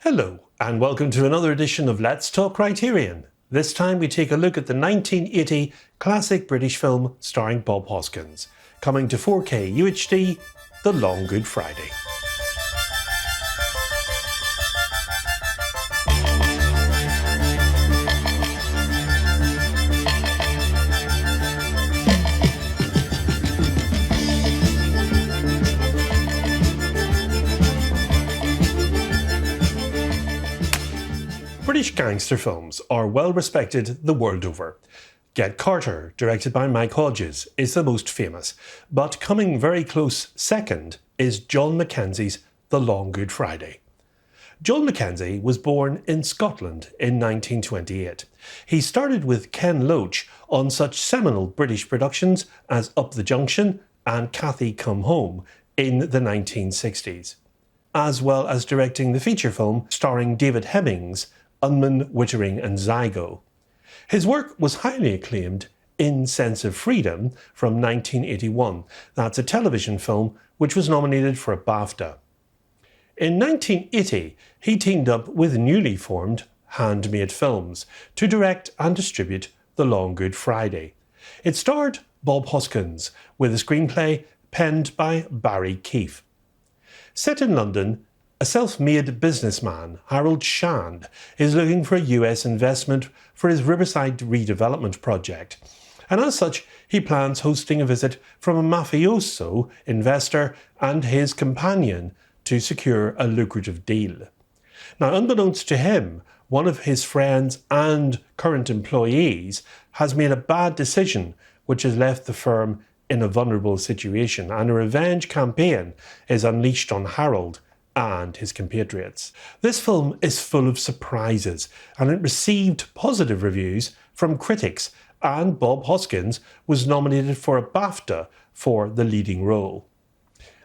Hello, and welcome to another edition of Let's Talk Criterion. This time we take a look at the 1980 classic British film starring Bob Hoskins, coming to 4K UHD, The Long Good Friday. British gangster films are well respected the world over. Get Carter, directed by Mike Hodges, is the most famous, but coming very close second is John MacKenzie's The Long Good Friday. John MacKenzie was born in Scotland in 1928. He started with Ken Loach on such seminal British productions as Up the Junction and Cathy Come Home in the 1960s, as well as directing the feature film starring David Hemmings, Unman, Wittering and Zygo. His work was highly acclaimed in Sense of Freedom from 1981. That's a television film which was nominated for a BAFTA. In 1980, he teamed up with newly formed Handmade Films to direct and distribute The Long Good Friday. It starred Bob Hoskins with a screenplay penned by Barry Keefe. Set in London, a self-made businessman, Harold Shand, is looking for a US investment for his Riverside redevelopment project. And as such, he plans hosting a visit from a mafioso investor and his companion to secure a lucrative deal. Now, unbeknownst to him, one of his friends and current employees has made a bad decision which has left the firm in a vulnerable situation, and a revenge campaign is unleashed on Harold and his compatriots. This film is full of surprises, and it received positive reviews from critics, and Bob Hoskins was nominated for a BAFTA for the leading role.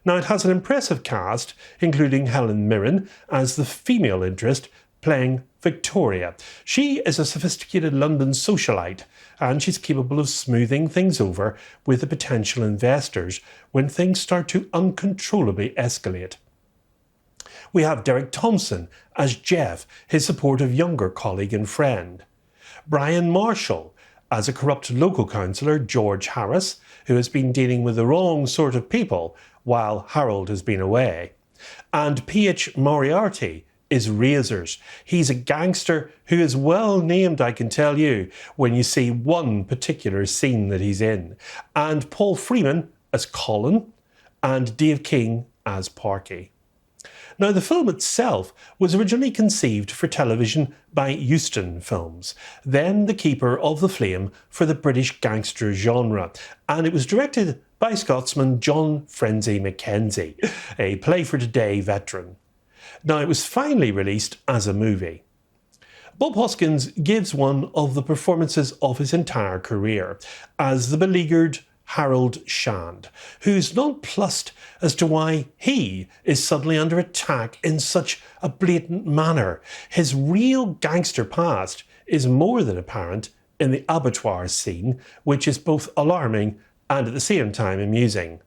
Now, it has an impressive cast, including Helen Mirren as the female interest, playing Victoria. She is a sophisticated London socialite, and she's capable of smoothing things over with the potential investors when things start to uncontrollably escalate. We have Derek Thompson as Jeff, his supportive younger colleague and friend. Brian Marshall as a corrupt local councillor, George Harris, who has been dealing with the wrong sort of people while Harold has been away. And P.H. Moriarty is Razors. He's a gangster who is well named, I can tell you, when you see one particular scene that he's in. And Paul Freeman as Colin, and Dave King as Parky. Now, the film itself was originally conceived for television by Euston Films, then the keeper of the flame for the British gangster genre, and it was directed by Scotsman John Frenzy MacKenzie, a play-for-today veteran. Now, it was finally released as a movie. Bob Hoskins gives one of the performances of his entire career as the beleaguered Harold Shand, who's nonplussed as to why he is suddenly under attack in such a blatant manner. His real gangster past is more than apparent in the abattoir scene, which is both alarming and at the same time amusing.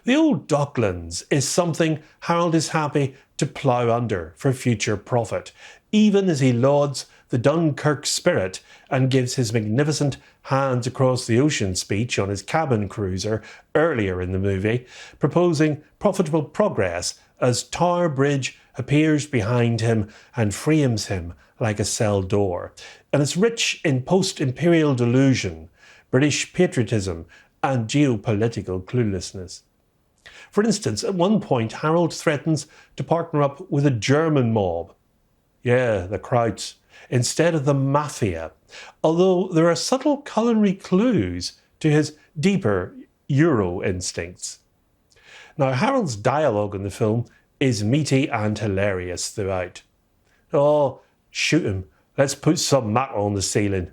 The old Docklands is something Harold is happy to plough under for future profit, even as he lauds the Dunkirk spirit and gives his magnificent hands across the ocean speech on his cabin cruiser earlier in the movie, proposing profitable progress as Tower Bridge appears behind him and frames him like a cell door. And it's rich in post-imperial delusion, British patriotism and geopolitical cluelessness. For instance, at one point, Harold threatens to partner up with a German mob. Yeah, the Krauts, instead of the Mafia, although there are subtle culinary clues to his deeper Euro instincts. Now, Harold's dialogue in the film is meaty and hilarious throughout. Oh, shoot him, let's put some mackerel on the ceiling.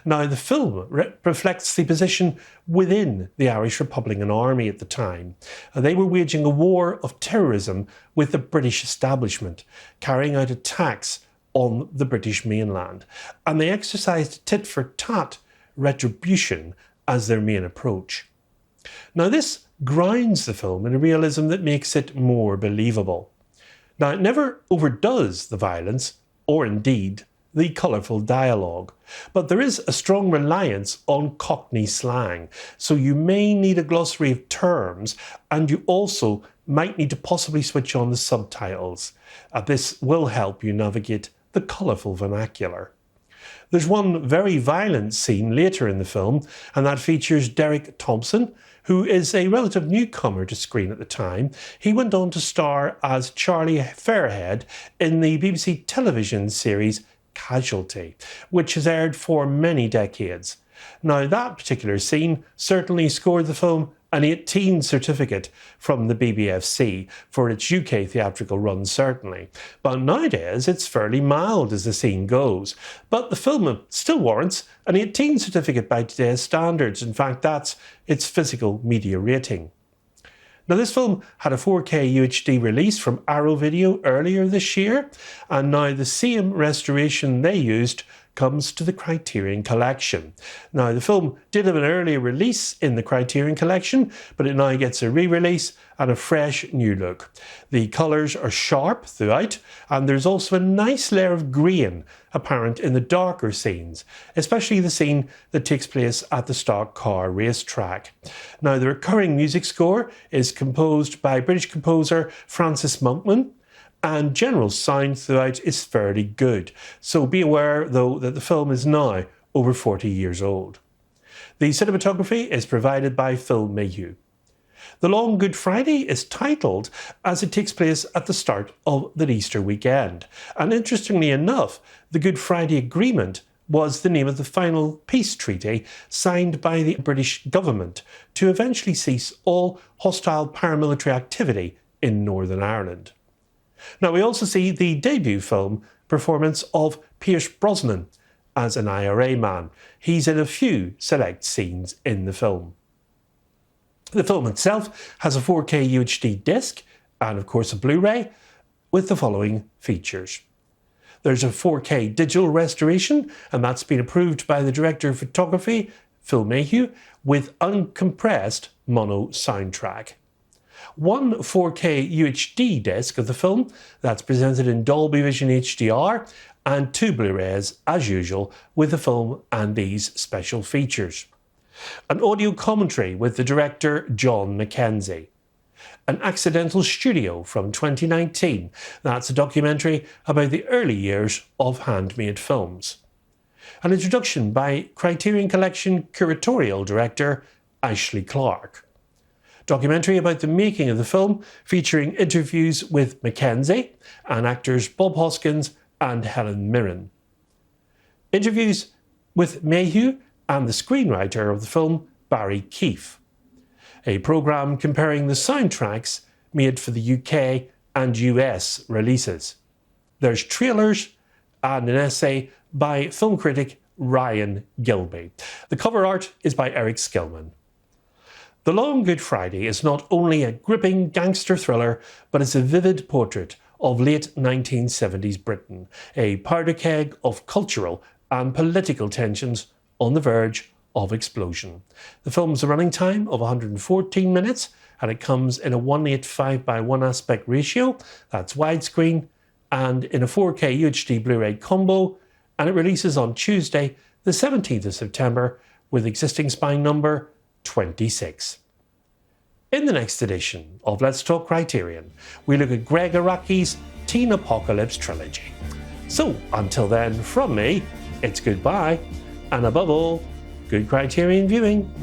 Now, the film reflects the position within the Irish Republican Army at the time. They were waging a war of terrorism with the British establishment, carrying out attacks on the British mainland, and they exercised tit-for-tat retribution as their main approach. Now, this grounds the film in a realism that makes it more believable. Now, it never overdoes the violence, or indeed the colourful dialogue, but there is a strong reliance on Cockney slang, so you may need a glossary of terms, and you also might need to possibly switch on the subtitles. This will help you navigate the colourful vernacular. There's one very violent scene later in the film, and that features Derek Thompson, who is a relative newcomer to screen at the time. He went on to star as Charlie Fairhead in the BBC television series Casualty, which has aired for many decades. Now, that particular scene certainly scored the film an 18 certificate from the BBFC for its UK theatrical run, certainly. But nowadays, it's fairly mild as the scene goes. But the film still warrants an 18 certificate by today's standards. In fact, that's its physical media rating. Now, this film had a 4K UHD release from Arrow Video earlier this year, and now the same restoration they used comes to the Criterion Collection. Now, the film did have an earlier release in the Criterion Collection, but it now gets a re-release and a fresh new look. The colours are sharp throughout, and there's also a nice layer of green apparent in the darker scenes, especially the scene that takes place at the stock car racetrack. Now, the recurring music score is composed by British composer Francis Monkman, and general sound throughout is fairly good. So be aware, though, that the film is now over 40 years old. The cinematography is provided by Phil Mayhew. The Long Good Friday is titled as it takes place at the start of the Easter weekend. And interestingly enough, the Good Friday Agreement was the name of the final peace treaty signed by the British government to eventually cease all hostile paramilitary activity in Northern Ireland. Now, we also see the debut film performance of Pierce Brosnan as an IRA man. He's in a few select scenes in the film. The film itself has a 4K UHD disc and, of course, a Blu-ray with the following features. There's a 4K digital restoration, and that's been approved by the director of photography, Phil Mayhew, with uncompressed mono soundtrack. One 4K UHD disc of the film that's presented in Dolby Vision HDR, and two Blu-rays, as usual, with the film and these special features. An audio commentary with the director John MacKenzie. An Accidental Studio from 2019. That's a documentary about the early years of handmade films. An introduction by Criterion Collection curatorial director Ashley Clark. Documentary about the making of the film featuring interviews with MacKenzie and actors Bob Hoskins and Helen Mirren. Interviews with Mayhew and the screenwriter of the film, Barry Keefe. A programme comparing the soundtracks made for the UK and US releases. There's trailers and an essay by film critic Ryan Gilby. The cover art is by Eric Skillman. The Long Good Friday is not only a gripping gangster thriller, but it's a vivid portrait of late 1970s Britain, a powder keg of cultural and political tensions on the verge of explosion. The film's a running time of 114 minutes, and it comes in a 1:8:5:1 aspect ratio, that's widescreen, and in a 4K UHD Blu-ray combo, and it releases on Tuesday, the 17th of September, with existing spine number 26. In the next edition of Let's Talk Criterion, we look at Greg Araki's Teen Apocalypse trilogy. So, until then, from me, it's goodbye, and above all, good Criterion viewing.